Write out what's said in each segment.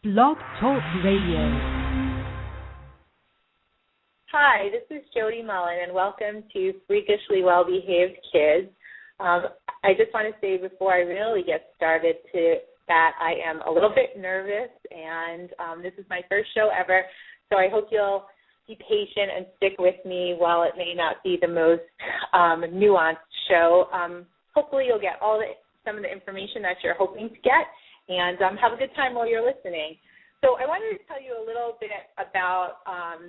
Blog Talk Radio. Hi, this is Jody Mullen, and welcome to Freakishly Well-Behaved Kids. I just want to say before I really get started that I am a little bit nervous, and this is my first show ever, so I hope you'll be patient and stick with me while it may not be the most nuanced show. Hopefully you'll get some of the information that you're hoping to get, and have a good time while you're listening. So I wanted to tell you a little bit about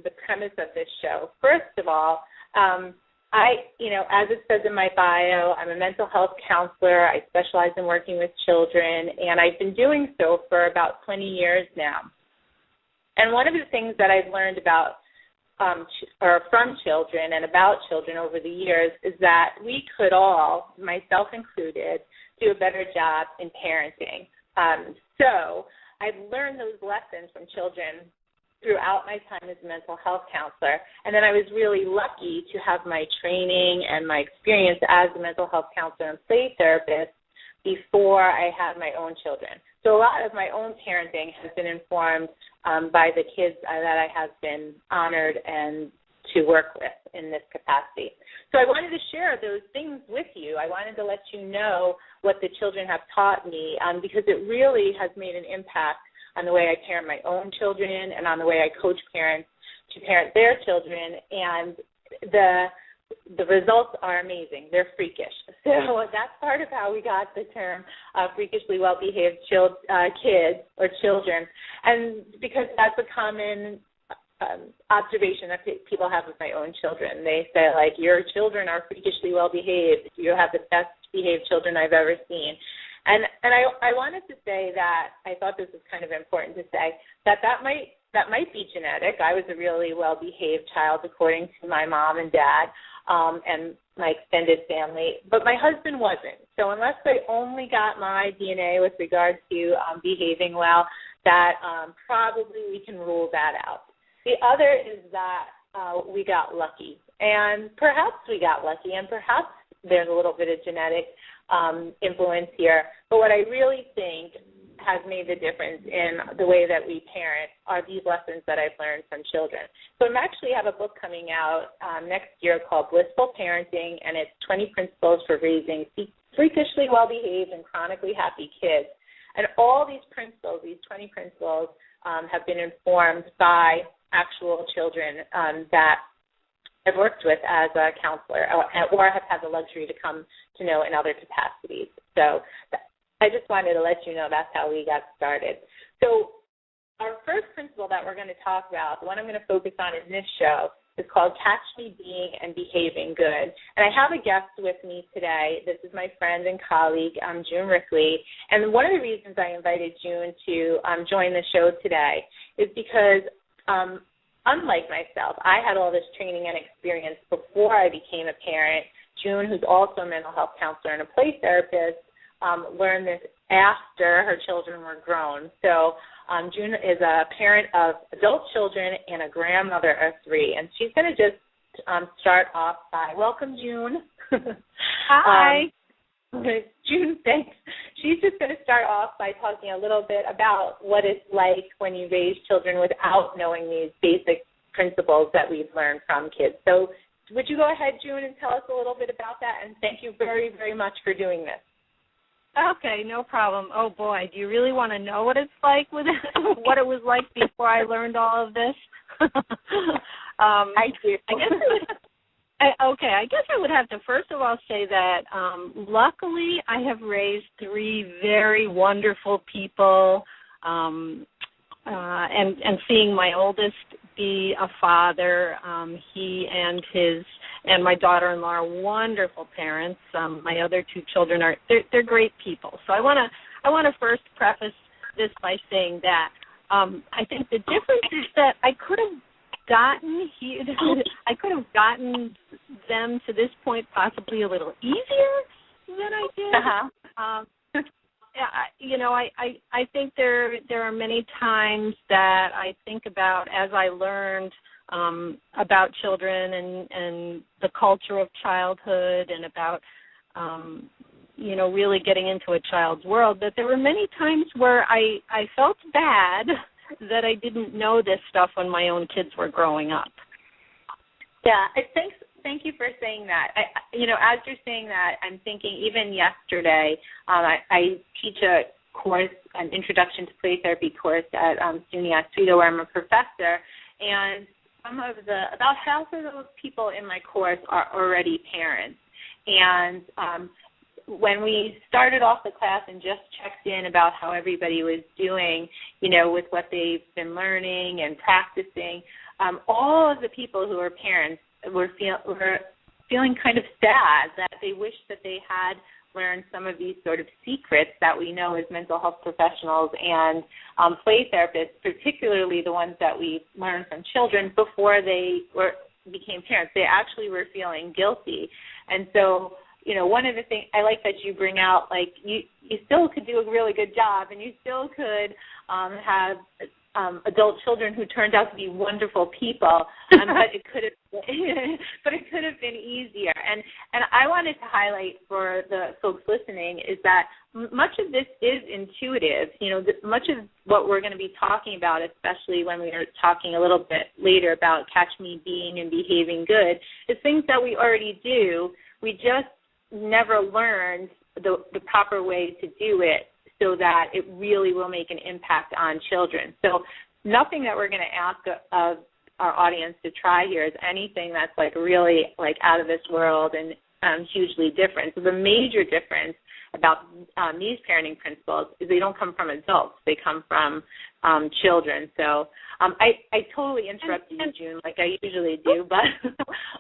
the premise of this show. First of all, as it says in my bio, I'm a mental health counselor. I specialize in working with children, and I've been doing so for about 20 years now. And one of the things that I've learned about from children and about children over the years is that we could all, myself included, do a better job in parenting. So I've learned those lessons from children throughout my time as a mental health counselor, and then I was really lucky to have my training and my experience as a mental health counselor and play therapist before I had my own children. So a lot of my own parenting has been informed by the kids that I have been honored and to work with in this capacity. So I wanted to share those things with you. I wanted to let you know what the children have taught me because it really has made an impact on the way I parent my own children and on the way I coach parents to parent their children, and the results are amazing. They're freakish. So that's part of how we got the term freakishly well-behaved kids or children, and because that's a common observation that people have with my own children. They say, like, your children are freakishly well-behaved. You have the best behaved children I've ever seen. And I wanted to say that I thought this was kind of important to say that might be genetic. I was a really well-behaved child according to my mom and dad and my extended family, but my husband wasn't. So unless I only got my DNA with regard to behaving well, that probably we can rule that out. The other is that we got lucky, and perhaps we got lucky, and perhaps there's a little bit of genetic influence here. But what I really think has made the difference in the way that we parent are these lessons that I've learned from children. So I actually have a book coming out next year called BLISSFUL Parenting, and it's 20 Principles for Raising Freakishly Well-Behaved and Chronically Happy Kids. And all these principles, these 20 principles, have been informed by actual children that I've worked with as a counselor or have had the luxury to come to know in other capacities. So I just wanted to let you know that's how we got started. So our first principle that we're going to talk about, the one I'm going to focus on in this show, is called Catch Me Being and Behaving Good. And I have a guest with me today. This is my friend and colleague, June Rickley. And one of the reasons I invited June to join the show today is because unlike myself, I had all this training and experience before I became a parent. June, who's also a mental health counselor and a play therapist, learned this after her children were grown. So June is a parent of adult children and a grandmother of 3, and she's going to just start off by, welcome, June. Hi. June, thanks. She's just going to start off by talking a little bit about what it's like when you raise children without knowing these basic principles that we've learned from kids. So would you go ahead, June, and tell us a little bit about that? And thank you very, very much for doing this. Okay, no problem. Oh, boy, do you really want to know what it's like with what it was like before I learned all of this? I do. I guess I would have to first of all say that luckily I have raised 3 very wonderful people, and seeing my oldest be a father, he and my daughter-in-law are wonderful parents. My other 2 children they're great people. So I want to first preface this by saying that I think the difference is that I could have gotten them to this point possibly a little easier than I did. Uh-huh. I think there are many times that I think about as I learned about children and the culture of childhood and about really getting into a child's world, that there were many times where I felt bad that I didn't know this stuff when my own kids were growing up. Yeah, thank you for saying that. As you're saying that, I'm thinking even yesterday, I teach a course, an introduction to play therapy course at SUNY Oswego, where I'm a professor, and about half of those people in my course are already parents. And when we started off the class and just checked in about how everybody was doing, with what they've been learning and practicing, all of the people who are parents were feeling kind of sad that they wish that they had learned some of these sort of secrets that we know as mental health professionals and play therapists, particularly the ones that we learned from children before they became parents. They actually were feeling guilty. And so, one of the things I like that you bring out, like you still could do a really good job, and you still could have adult children who turned out to be wonderful people, but it could have been easier. And I wanted to highlight for the folks listening is that much of this is intuitive. Much of what we're going to be talking about, especially when we are talking a little bit later about catch me being and behaving good, is things that we already do. We just never learned the proper way to do it so that it really will make an impact on children. So nothing that we're going to ask of our audience to try here is anything that's really out of this world and hugely different. So the major difference about these parenting principles is they don't come from adults. They come from children. So I totally interrupted you, June, like I usually do. But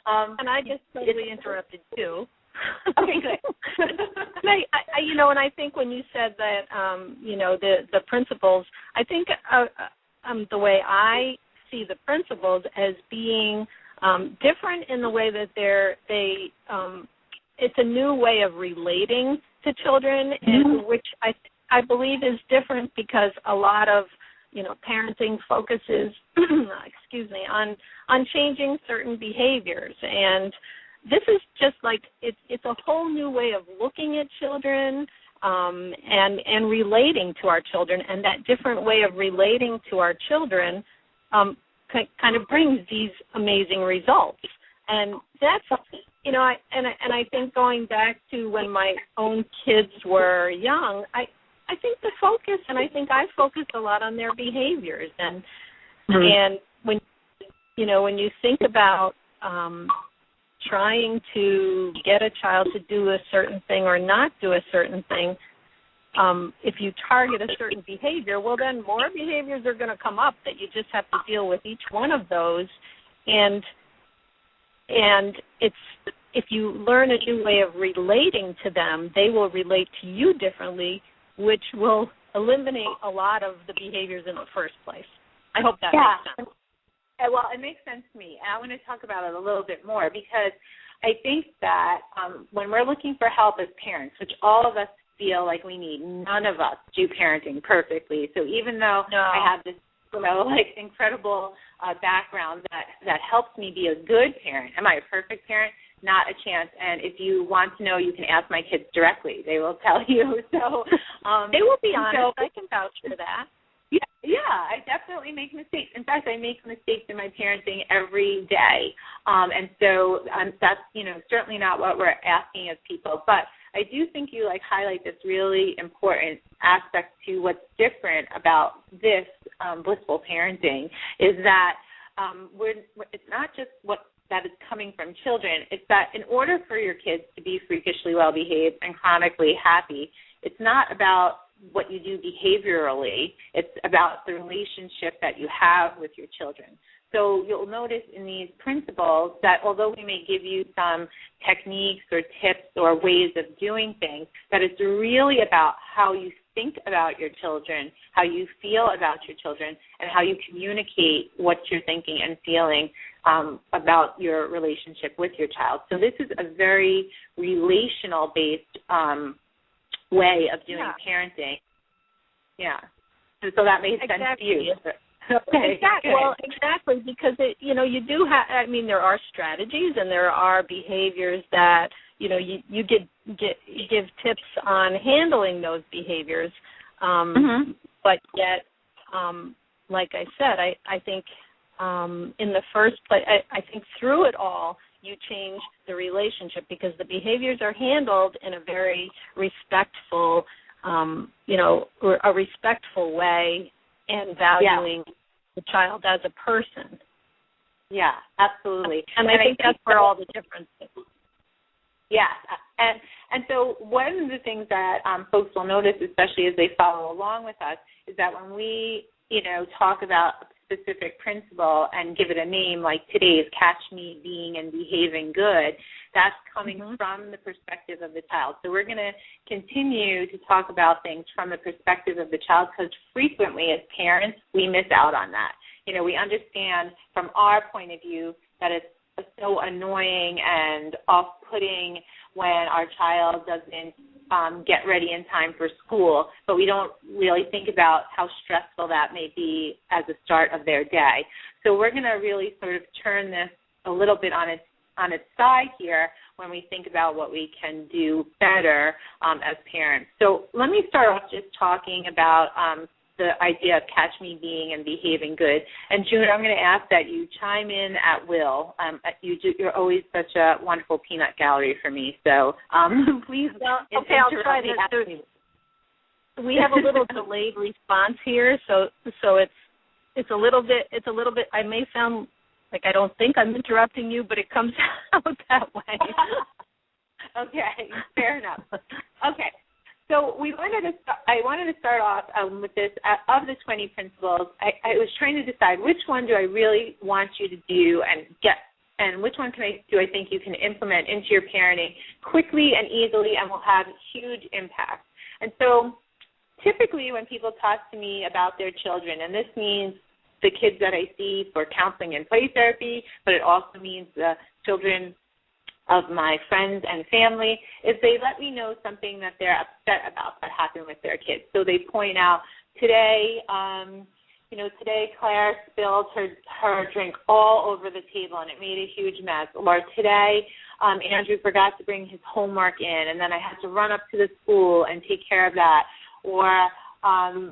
and I just totally interrupted you. Okay, good. And I think when you said that, the principles, I think the way I see the principles as being different in the way that it's a new way of relating to children, and which I believe is different because a lot of parenting focuses, on changing certain behaviors, and this is just it's a whole new way of looking at children and relating to our children, and that different way of relating to our children kind of brings these amazing results. And that's I think going back to when my own kids were young, I think the focus, and I think I focused a lot on their behaviors, and when you think about trying to get a child to do a certain thing or not do a certain thing, if you target a certain behavior, well, then more behaviors are going to come up that you just have to deal with each one of those. And if you learn a new way of relating to them, they will relate to you differently, which will eliminate a lot of the behaviors in the first place. I hope that makes sense. Well, it makes sense to me. I want to talk about it a little bit more because I think that when we're looking for help as parents, which all of us feel like we need, none of us do parenting perfectly. So even though I have this, incredible background that helps me be a good parent, am I a perfect parent? Not a chance. And if you want to know, you can ask my kids directly. They will tell you. So they will be honest. I can vouch for that. Yeah, I definitely make mistakes. In fact, I make mistakes in my parenting every day. And so that's, certainly not what we're asking of people. But I do think you, highlight this really important aspect to what's different about this blissful parenting is that it's not just that is coming from children. It's that in order for your kids to be freakishly well-behaved and chronically happy, it's not about what you do behaviorally. It's about the relationship that you have with your children. So you'll notice in these principles that although we may give you some techniques or tips or ways of doing things, that it's really about how you think about your children, how you feel about your children, and how you communicate what you're thinking and feeling about your relationship with your child. So this is a very relational-based way of doing parenting. Yeah. So that made sense to you. Okay. Exactly. Well, exactly, because you do have. There are strategies and there are behaviors that you give tips on handling those behaviors, but yet, like I said, I think in the first place, I think through it all, you change the relationship because the behaviors are handled in a very respectful, a respectful way and valuing the child as a person. Yeah, absolutely. And I think that's where all the difference is. Yes, and so one of the things that folks will notice, especially as they follow along with us, is that when we, talk about a specific principle and give it a name, like today's catch me being and behaving good, that's coming from the perspective of the child. So we're going to continue to talk about things from the perspective of the child because frequently as parents, we miss out on that. We understand from our point of view that it's so annoying and off-putting when our child doesn't get ready in time for school, but we don't really think about how stressful that may be as a start of their day. So we're going to really sort of turn this a little bit on its side here when we think about what we can do better as parents. So let me start off just talking about the idea of catch me being and behaving good. And June, I'm going to ask that you chime in at will. You're always such a wonderful peanut gallery for me. So please. I'll try this. We have a little delayed response here, so it's a little bit. I may sound like I don't think I'm interrupting you, but it comes out that way. Okay, fair enough. Okay. So I wanted to start off with this. Of the 20 principles, I was trying to decide which one do I really want you to do and which one do I think you can implement into your parenting quickly and easily and will have huge impact. And so typically when people talk to me about their children, and this means the kids that I see for counseling and play therapy, but it also means the children of my friends and family, is they let me know something that they're upset about that happened with their kids. So they point out, today Claire spilled her drink all over the table and it made a huge mess. Or today Andrew forgot to bring his homework in and then I had to run up to the school and take care of that. Or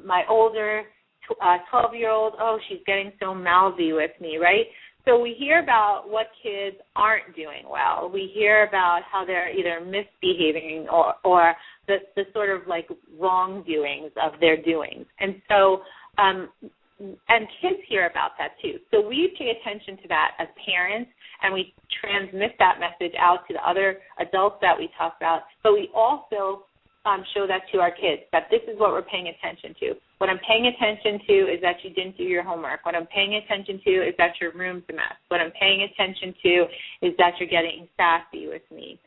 my older 12-year-old, she's getting so mouthy with me, right? So we hear about what kids aren't doing well. We hear about how they're either misbehaving or the sort of like wrongdoings of their doings. And so, and kids hear about that too. So we pay attention to that as parents and we transmit that message out to the other adults that we talk about, but we also show that to our kids, that this is what we're paying attention to. What I'm paying attention to is that you didn't do your homework. What I'm paying attention to is that your room's a mess. What I'm paying attention to is that you're getting sassy with me.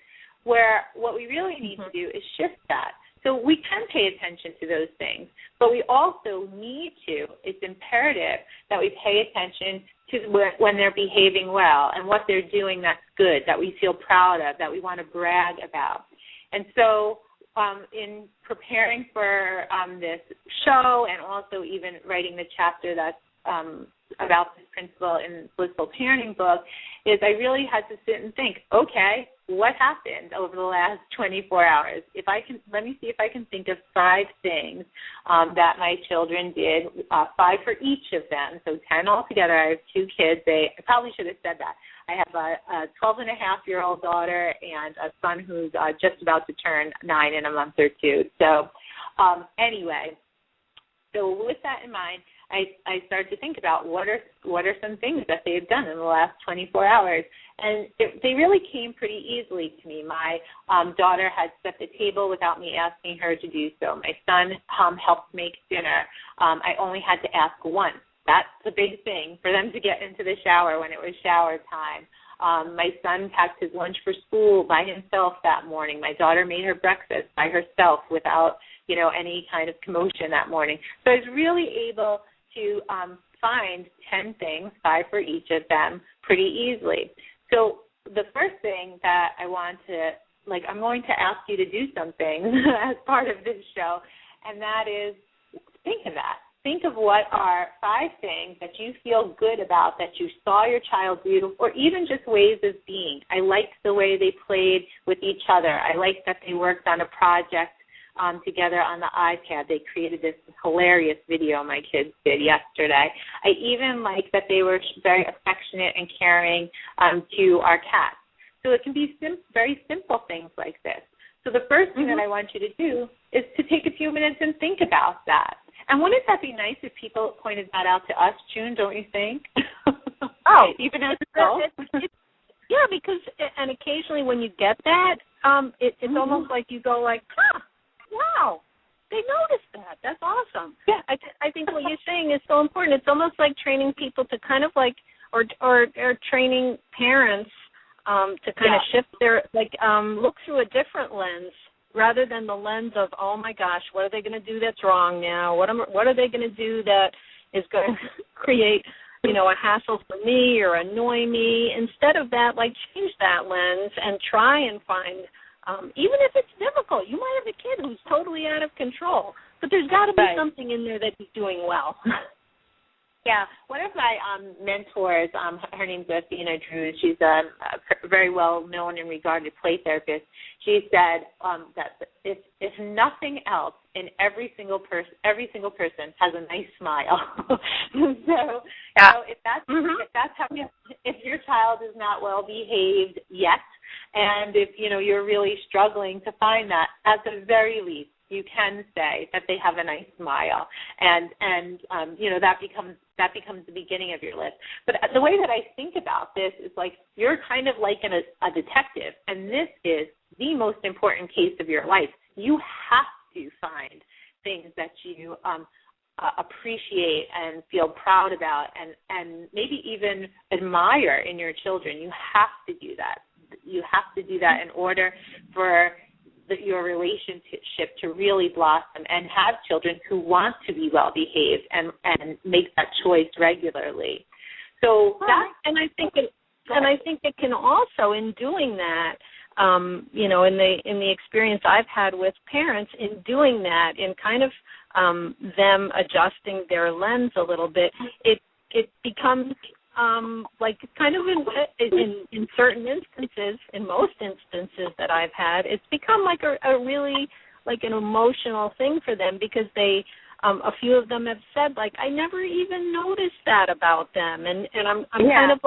Where what we really need to do is shift that. So we can pay attention to those things, but we also need to, it's imperative that we pay attention to when they're behaving well and what they're doing that's good, that we feel proud of, that we want to brag about. And so in preparing for this show and also even writing the chapter that's about this principle in Blissful Parenting book, is I really had to sit and think, okay, what happened over the last 24 hours? Let me see if I can think of 5 things that my children did, 5 for each of them, so 10 altogether. I have 2 kids. I probably should have said that. I have a 12-and-a-half-year-old daughter and a son who's just about to turn 9 in a month or 2. So anyway, so with that in mind, I started to think about what are some things that they've done in the last 24 hours. And they really came pretty easily to me. My daughter had set the table without me asking her to do so. My son helped make dinner. I only had to ask once. That's the big thing, for them to get into the shower when it was shower time. My son packed his lunch for school by himself that morning. My daughter made her breakfast by herself without, any kind of commotion that morning. So I was really able to find 10 things, 5 for each of them, pretty easily. So the first thing that I want to, I'm going to ask you to do something as part of this show, and that is think of that. think of what are 5 things that you feel good about that you saw your child do, or even just ways of being. I liked the way they played with each other. I liked that they worked on a project together on the iPad. They created this hilarious video my kids did yesterday. I even like that they were very affectionate and caring to our cats. So it can be very simple things like this. So the first thing that I want you to do is to take a few minutes and think about that. And wouldn't that be nice if people pointed that out to us, June, don't you think? Oh, even as adults? Yeah, because, and occasionally when you get that, it's almost like you go like, wow, they noticed that. That's awesome. Yeah. I think what you're saying is so important. It's almost like training people to kind of like, or training parents to kind of shift their, look through a different lens rather than the lens of, oh, my gosh, what are they going to do that's wrong now? What are they going to do that is going to create, a hassle for me or annoy me? Instead of that, change that lens and try and find, even if it's difficult, you might have a kid who's totally out of control, but there's got to be something in there that he's doing well. Yeah, one of my mentors, her name's Athena Drew. She's very well known and regarded play therapist. She said that if nothing else, in every single person has a nice smile. So if your child is not well behaved yet, and if you're really struggling to find that, at the very least, you can say that they have a nice smile, and that becomes the beginning of your list. But the way that I think about this is you're kind of like a detective, and this is the most important case of your life. You have to find things that you appreciate and feel proud about, and maybe even admire in your children. You have to do that. You have to do that in order for your relationship to really blossom and have children who want to be well behaved and make that choice regularly. So and I think it can also, in doing that, in the experience I've had with parents, in doing that, in kind of them adjusting their lens a little bit, it becomes kind of in certain instances, in most instances that I've had, it's become like a really an emotional thing for them, because they, a few of them have said I never even noticed that about them, and I'm kind of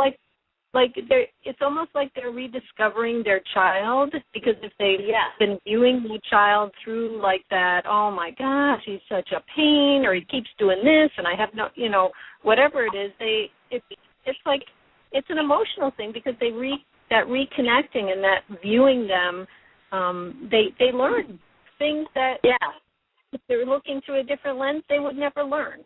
it's almost like they're rediscovering their child, because if they've been viewing the child through that, oh my gosh, he's such a pain, or he keeps doing this, and I have no, whatever it is, it's an emotional thing, because that reconnecting and that viewing them, they learn things that if they're looking through a different lens, they would never learn.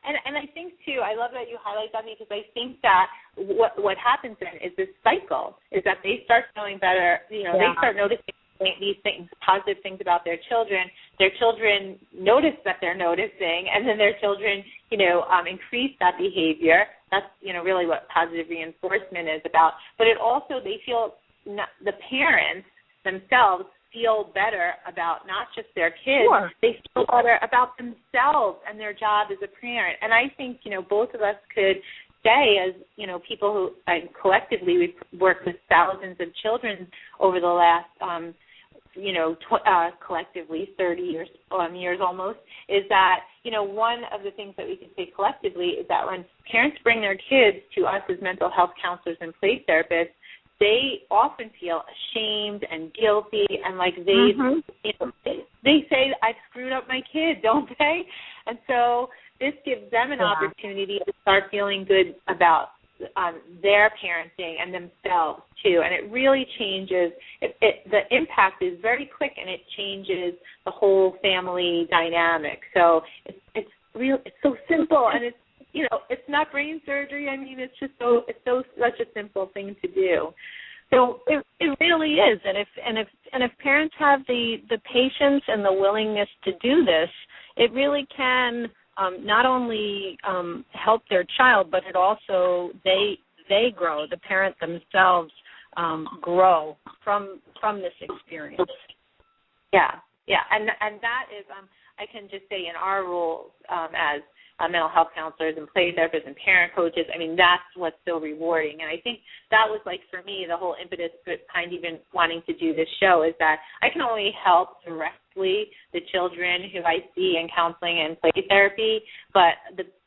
And I think, too, I love that you highlight that, because I think that what happens then is this cycle, is that they start feeling better, they start noticing these things, positive things about their children notice that they're noticing, and then their children, increase that behavior. That's, really what positive reinforcement is about. But it also, they feel, the parents themselves feel better about not just their kids, they feel better about themselves and their job as a parent. And I think, both of us could say, as, people who collectively we've worked with thousands of children over the last, collectively 30 years almost, is that, one of the things that we can say collectively is that when parents bring their kids to us as mental health counselors and play therapists, they often feel ashamed and guilty, and they say, I've screwed up my kid, don't they? And so this gives them an opportunity to start feeling good about their parenting and themselves too, and it really changes. The impact is very quick, and it changes the whole family dynamic. So it's so simple, and it's it's not brain surgery. I mean, it's such a simple thing to do. So it really is, and if parents have the patience and the willingness to do this, it really can not only help their child, but it also they grow. The parent themselves grow from this experience. Yeah, and that is I can just say in our roles as mental health counselors and play therapists and parent coaches, I mean, that's what's so rewarding. And I think that was, like, for me, the whole impetus behind even wanting to do this show is that I can only help directly the children who I see in counseling and play therapy, but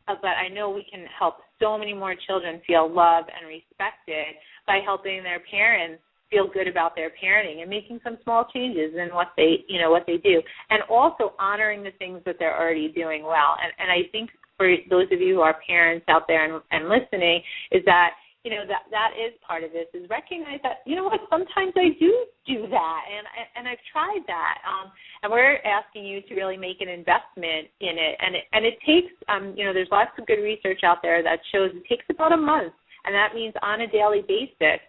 I know we can help so many more children feel loved and respected by helping their parents feel good about their parenting and making some small changes in what they do, and also honoring the things that they're already doing well. And I think for those of you who are parents out there and listening, is that, you know, that is part of this, is recognize that, you know what, sometimes I do that, and I've tried that, and we're asking you to really make an investment in it, and it takes, there's lots of good research out there that shows it takes about a month, and that means on a daily basis,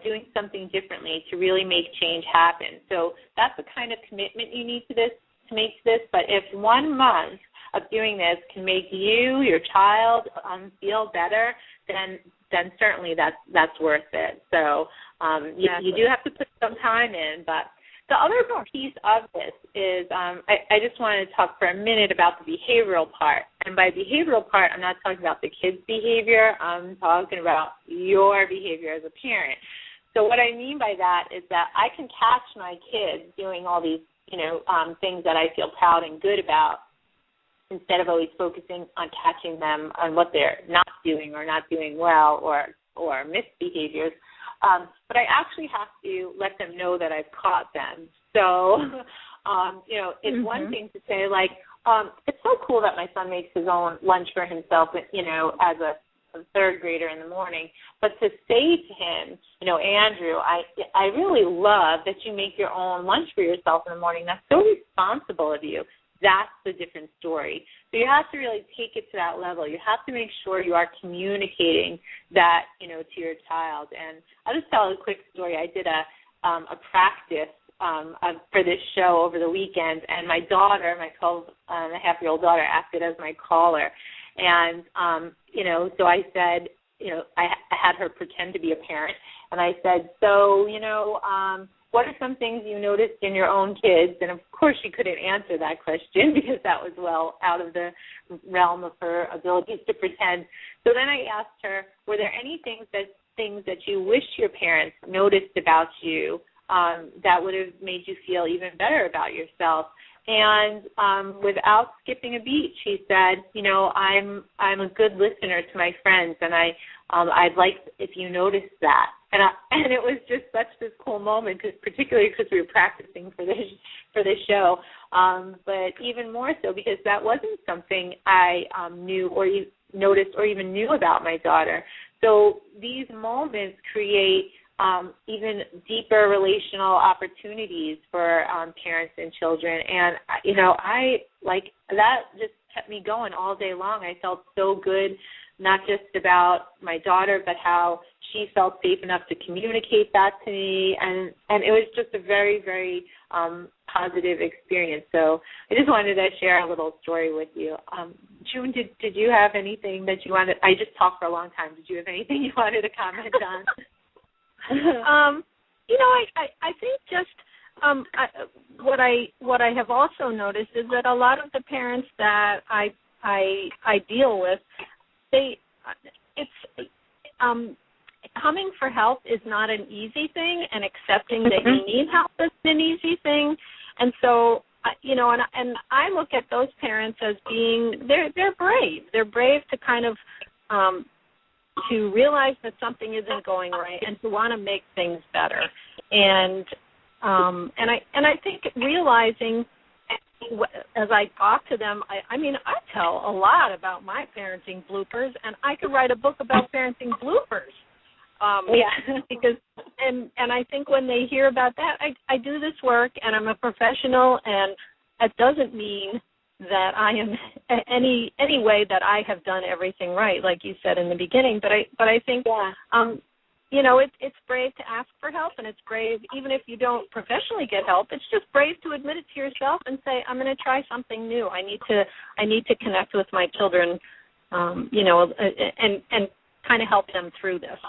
doing something differently to really make change happen. So that's the kind of commitment you need to make this. But if 1 month of doing this can make you, your child, feel better, then certainly that's worth it. So you do have to put some time in. But the other piece of this is I just want to talk for a minute about the behavioral part. And by behavioral part, I'm not talking about the kids' behavior. I'm talking about your behavior as a parent. So what I mean by that is that I can catch my kids doing all these, things that I feel proud and good about, instead of always focusing on catching them on what they're not doing or not doing well or misbehaviors. But I actually have to let them know that I've caught them. So, it's one thing to say, like, it's so cool that my son makes his own lunch for himself, as a third grader in the morning. But to say to him, Andrew, I really love that you make your own lunch for yourself in the morning. That's so responsible of you. That's the different story. So you have to really take it to that level. You have to make sure you are communicating that, to your child. And I'll just tell a quick story. I did a practice for this show over the weekend, and my daughter, my 12-and-a-half-year-old daughter, acted as my caller. And, so I said, I had her pretend to be a parent, and I said, so, what are some things you noticed in your own kids? And, of course, she couldn't answer that question because that was well out of the realm of her abilities to pretend. So then I asked her, were there any things that you wish your parents noticed about you that would have made you feel even better about yourself? And without skipping a beat, she said, I'm a good listener to my friends, and I'd like if you noticed that. And it was just such this cool moment, particularly because we were practicing for this show, but even more so because that wasn't something I knew or noticed or even knew about my daughter. So these moments create even deeper relational opportunities for parents and children. And, I like that just kept me going all day long. I felt so good, not just about my daughter, but how she felt safe enough to communicate that to me. And it was just a very, very positive experience. So I just wanted to share a little story with you. June, did you have anything that you wanted? I just talked for a long time. Did you have anything you wanted to comment on? I think just what I have also noticed is that a lot of the parents that I deal with, coming for help is not an easy thing, and accepting that you need help is an easy thing. And so, and I look at those parents as being they're brave. They're brave to kind of to realize that something isn't going right and to want to make things better. And I think realizing as I talk to them, I tell a lot about my parenting bloopers, and I could write a book about parenting bloopers. Because I think when they hear about that, I do this work and I'm a professional, and it doesn't mean that I am any way that I have done everything right, like you said in the beginning. But I think it's brave to ask for help, and it's brave even if you don't professionally get help. It's just brave to admit it to yourself and say, I'm going to try something new. I need to connect with my children, and kind of help them through this.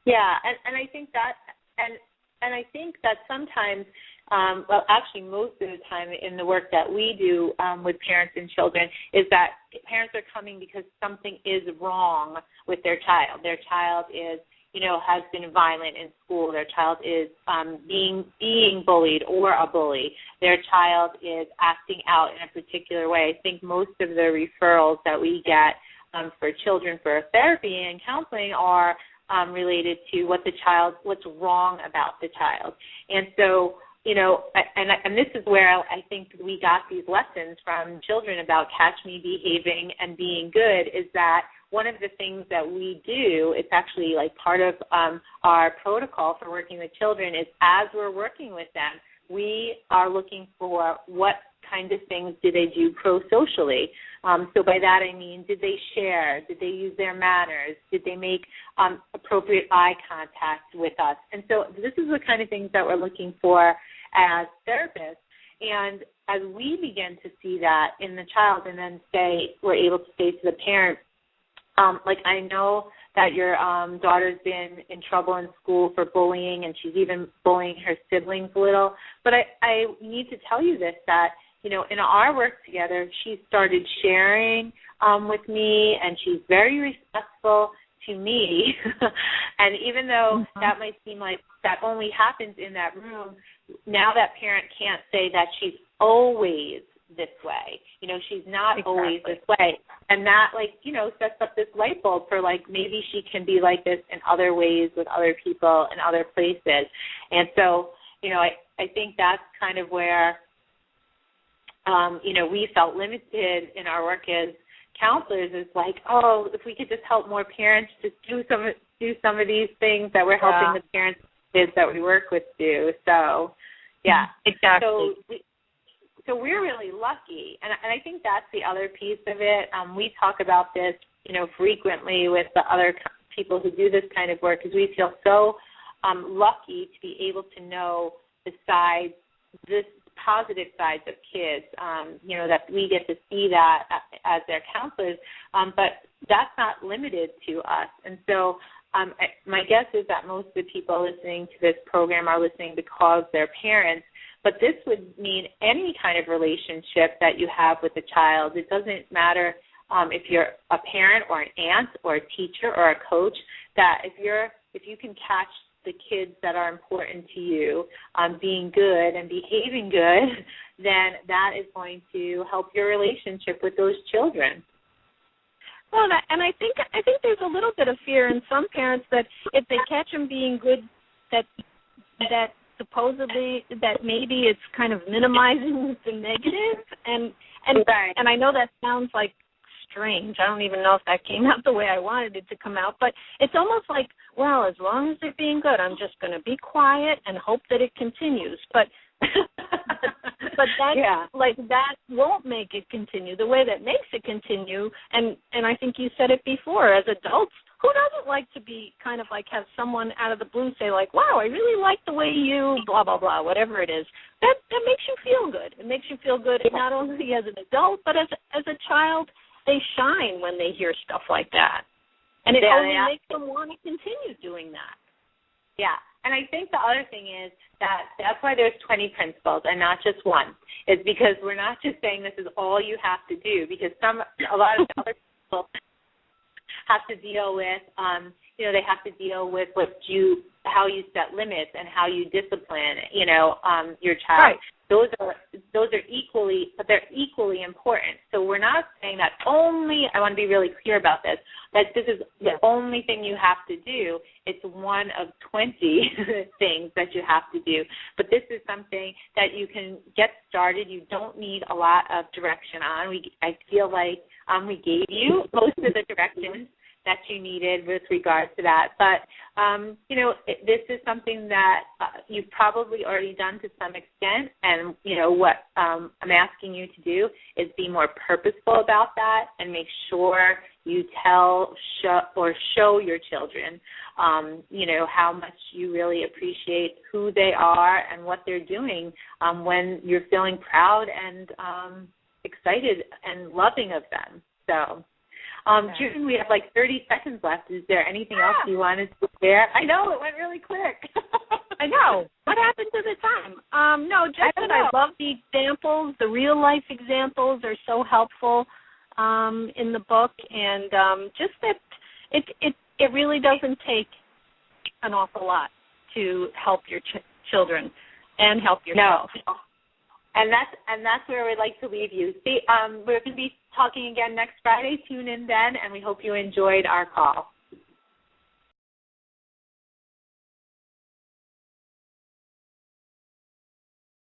Yeah, and I think that, and I think that sometimes well, actually most of the time in the work that we do with parents and children is that parents are coming because something is wrong with their child. Their child is, has been violent in school. Their child is being bullied or a bully. Their child is acting out in a particular way. I think most of the referrals that we get for children for therapy and counseling are related to what's wrong about the child. And so, and this is where I think we got these lessons from children about catch me behaving and being good, is that one of the things that we do, it's actually like part of our protocol for working with children, is as we're working with them, we are looking for what kind of things do they do pro-socially. So by that I mean, did they share? Did they use their manners? Did they make appropriate eye contact with us? And so this is the kind of things that we're looking for as therapists. And as we begin to see that in the child and then we're able to say to the parent, like, I know that your daughter's been in trouble in school for bullying, and she's even bullying her siblings a little, but I need to tell you this, that, in our work together, she started sharing with me, and she's very respectful to me. And even though that might seem like that only happens in that room, now that parent can't say that she's always this way. She's not always this way. And that, sets up this light bulb for, maybe she can be like this in other ways with other people and other places. And so, I think that's kind of where, we felt limited in our work as counselors, is like, oh, if we could just help more parents just do some of these things that we're helping the parents kids that we work with do. So, yeah. Exactly. So we're really lucky, and I think that's the other piece of it. We talk about this, frequently with the other people who do this kind of work, because we feel so lucky to be able to know the positive sides of kids, that we get to see that as their counselors, but that's not limited to us. And so my guess is that most of the people listening to this program are listening because they're parents. But this would mean any kind of relationship that you have with a child. It doesn't matter if you're a parent or an aunt or a teacher or a coach, that if you can catch the kids that are important to you being good and behaving good, then that is going to help your relationship with those children. Well, and I think there's a little bit of fear in some parents that if they catch them being good, that supposedly that maybe it's kind of minimizing the negative, and I know that sounds like strange. I don't even know if that came out the way I wanted it to come out, but it's almost like, well, as long as they're being good, I'm just going to be quiet and hope that it continues. But that won't make it continue. The way that makes it continue, and I think you said it before, as adults, who doesn't like to be kind of like have someone out of the blue say like, wow, I really like the way you blah, blah, blah, whatever it is. That makes you feel good. It makes you feel good not only as an adult, but as a child. They shine when they hear stuff like that. And it only makes them want to continue doing that. Yeah. And I think the other thing is that's why there's 20 principles and not just one, is because we're not just saying this is all you have to do, because a lot of other people have to deal with, they have to deal with how you set limits and how you discipline, your child. Right. Those are equally, but they're equally important. So we're not saying that only, I want to be really clear about this, that this is the only thing you have to do. It's one of 20 things that you have to do. But this is something that you can get started. You don't need a lot of direction on. I feel like we gave you most of the directions that you needed with regard to that. But, this is something that you've probably already done to some extent, and, what I'm asking you to do is be more purposeful about that and make sure you show your children, how much you really appreciate who they are and what they're doing when you're feeling proud and excited and loving of them. So June, we have like 30 seconds left. Is there anything else you wanted to share? I know, it went really quick. I know. What happened to the time? No, just that I love the examples. The real-life examples are so helpful in the book, and just that it really doesn't take an awful lot to help your children and help yourself. No. And that's where we'd like to leave you. See, we're going to be talking again next Friday. Tune in then, and we hope you enjoyed our call.